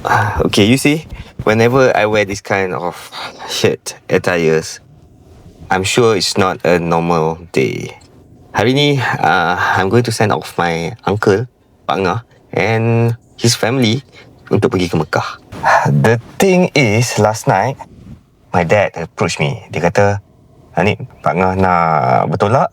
Okay, you see, whenever I wear this kind of shirt attires, I'm sure it's not a normal day. Hari ni, I'm going to send off my uncle, Pak Ngah, and his family untuk pergi ke Mekah. The thing is, last night, my dad approached me. Dia kata, Hanif, Pak Ngah nak bertolak,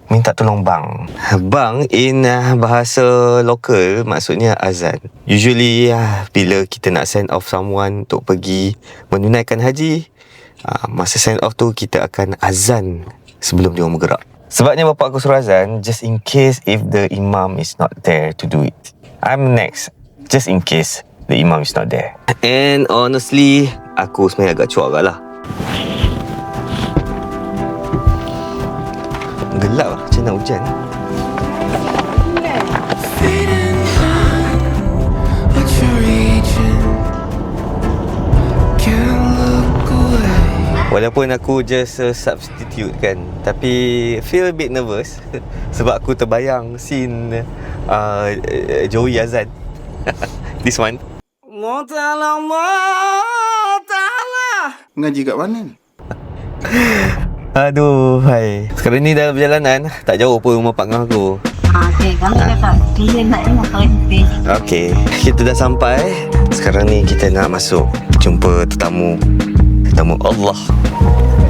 minta tolong bang. Bang in bahasa lokal maksudnya azan. Usually bila kita nak send off someone untuk pergi menunaikan haji, masa send off tu kita akan azan sebelum dia bergerak. Sebabnya bapak aku suruh azan just in case if the imam is not there to do it. I'm next just in case the imam is not there. And honestly, aku sebenarnya agak cuak agak lah. Gelap lah, macam nak hujan. Walaupun aku just substitute kan, tapi feel a bit nervous sebab aku terbayang scene Joey azan. This one. Allah Ta'ala. Ngaji kat mana ni? Aduh, hai. Sekarang ni dalam perjalanan, tak jauh pun rumah Pak Ngah aku. Okay, kamu cakap dia nak tengok kereta. Okay, kita dah sampai. Sekarang ni kita nak masuk jumpa tetamu Allah.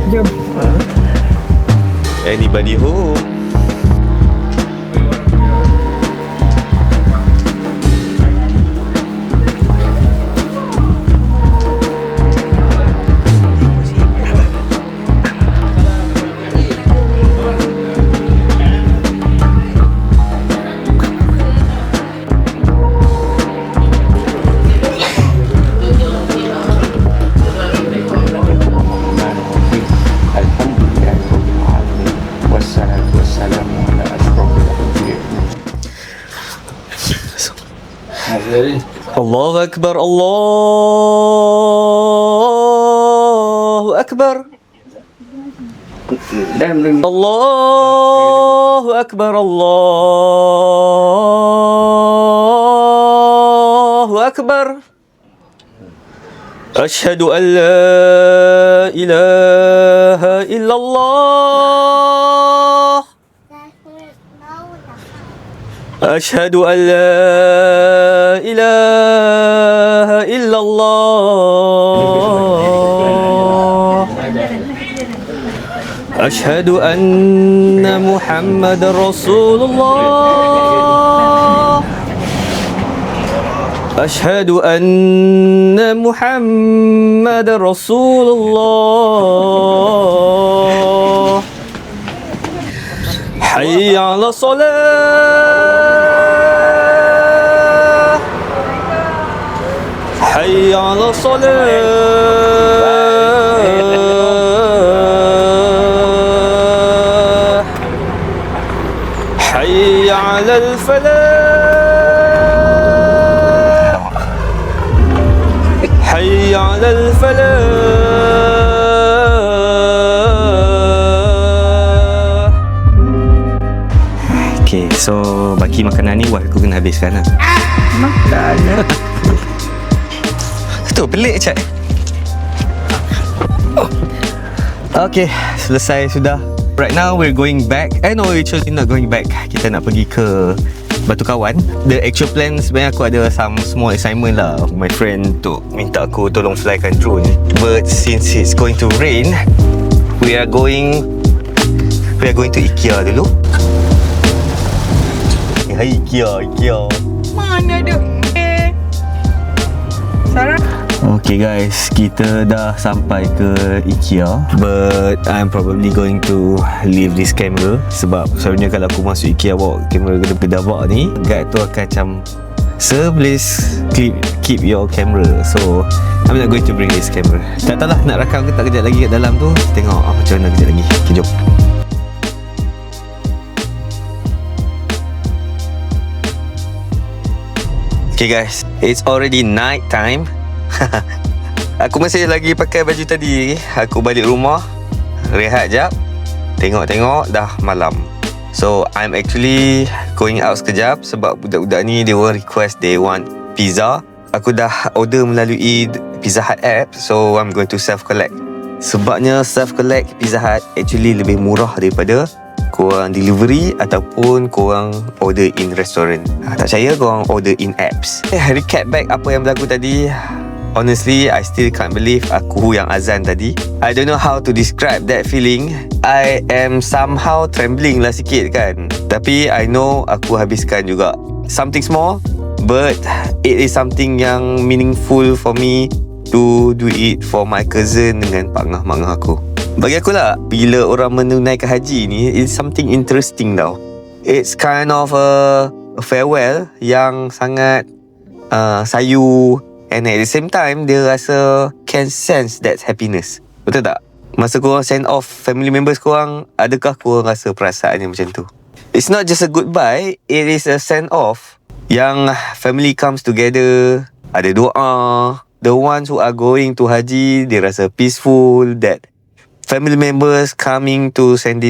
Jom. Anybody home? Allahu Akbar, Allahu Akbar. Allahu Akbar, Allahu Akbar. Ashhadu an la ilaha illallah. Ashhadu an la ilaha illallah. Ashhadu anna Muhammadar Rasulullah. Ashhadu anna Muhammadar Rasulullah. Hayya 'ala salah. Hayya 'ala salah. Hayya 'ala al-falah. Hayya 'ala al-falah. Okay, so baki makanan ni aku kena habiskan lah. Makan. Tu pelik cak. Okay, selesai sudah. Right now we're going back. No, actually not going back. Kita nak pergi ke Batu Kawan. The actual plan sebenarnya aku ada some small assignment lah. My friend tu minta aku tolong flykan drone. But since it's going to rain, we are going to IKEA dulu. Hai IKEA. Mana ada? Sarah. Okay guys, kita dah sampai ke IKEA. But I'm probably going to leave this camera. Sebab selalunya kalau aku masuk IKEA bawa kamera kedap-kedabak ni, guide tu akan macam, sir please keep your camera. So I'm not going to bring this camera. Tak tahu lah nak rakam ke tak kejap lagi kat dalam tu. Tengok macam mana kejap lagi. Okay, jom. Okay guys, it's already night time. Aku masih lagi pakai baju tadi. Aku balik rumah, rehat jap, tengok-tengok dah malam. So I'm actually going out sekejap sebab budak-budak ni they will request they want pizza. aku dah order melalui Pizza Hut app, so I'm going to self-collect. Sebabnya self-collect Pizza Hut actually lebih murah daripada korang delivery ataupun korang order in restaurant. Tak percaya, korang order in apps. Recap back apa yang berlaku tadi. Honestly, I still can't believe aku yang azan tadi. I don't know how to describe that feeling. I am somehow trembling lah sikit kan. Tapi I know aku habiskan juga something small, but it is something yang meaningful for me to do it for my cousin dengan pak ngah-mak aku. Bagi aku lah, bila orang menunaikan haji ni, it's something interesting tau. It's kind of a farewell yang sangat sayu. And at the same time, dia rasa can sense that happiness. Betul tak? Masa korang send off family members korang, adakah korang rasa perasaan yang macam tu? It's not just a goodbye, it is a send off yang family comes together, ada doa. The ones who are going to haji, dia rasa peaceful, that family members coming to send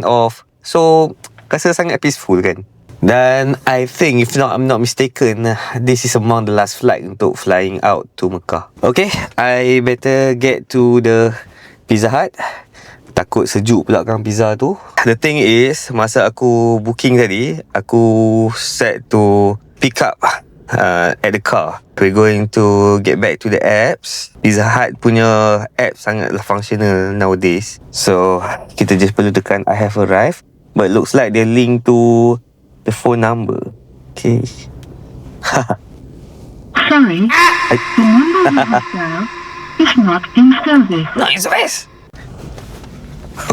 off. So, rasa sangat peaceful kan? Dan I think, if I'm not mistaken, this is among the last flight untuk flying out to Mecca. Okay, I better get to the Pizza Hut. Takut sejuk pula kan pizza tu. The thing is, masa aku booking tadi, aku set to pick up at the car. We're going to get back to the apps. Pizza Hut punya app sangatlah functional nowadays. So, kita just perlu tekan I have arrived. But looks like they're linked to the phone number. Okay. Sorry, the number you have dialed is not in service. Not in service.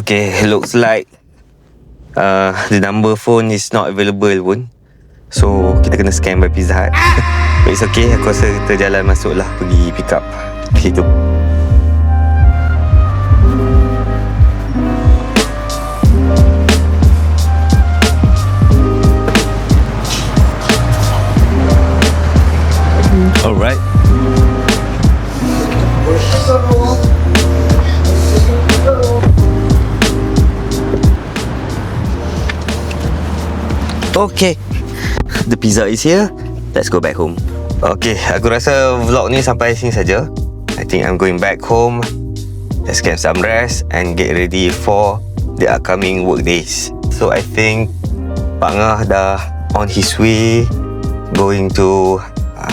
Okay, looks like the number phone is not available pun. So, kita kena scan by Pizza Hut. But it's okay, aku rasa kita jalan masuk lah, pergi pick up. Okay, jom. Alright. Okay, the pizza is here. Let's go back home. Okay, aku rasa vlog ni sampai sini saja. I think I'm going back home. Let's get some rest and get ready for the upcoming work days. So I think Pak Ngah dah on his way going to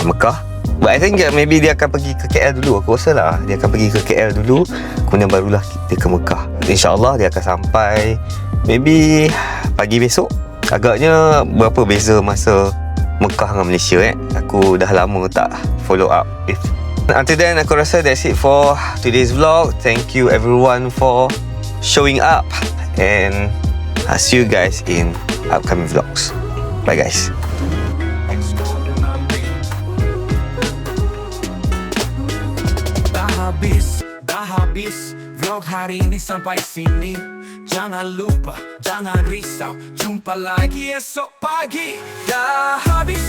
Mekah. But I think maybe dia akan pergi ke KL dulu. Aku rasa lah dia akan pergi ke KL dulu, kemudian barulah kita ke Mekah. InsyaAllah dia akan sampai maybe pagi besok. Agaknya berapa beza masa Mekah dengan Malaysia Aku dah lama tak follow up with. Until then, aku rasa that's it for today's vlog. Thank you everyone for showing up, and I'll see you guys in upcoming vlogs. Bye guys. Dah habis vlog hari ini sampai sini. Jangan lupa, jangan risau, jumpa lagi esok pagi. Dah habis.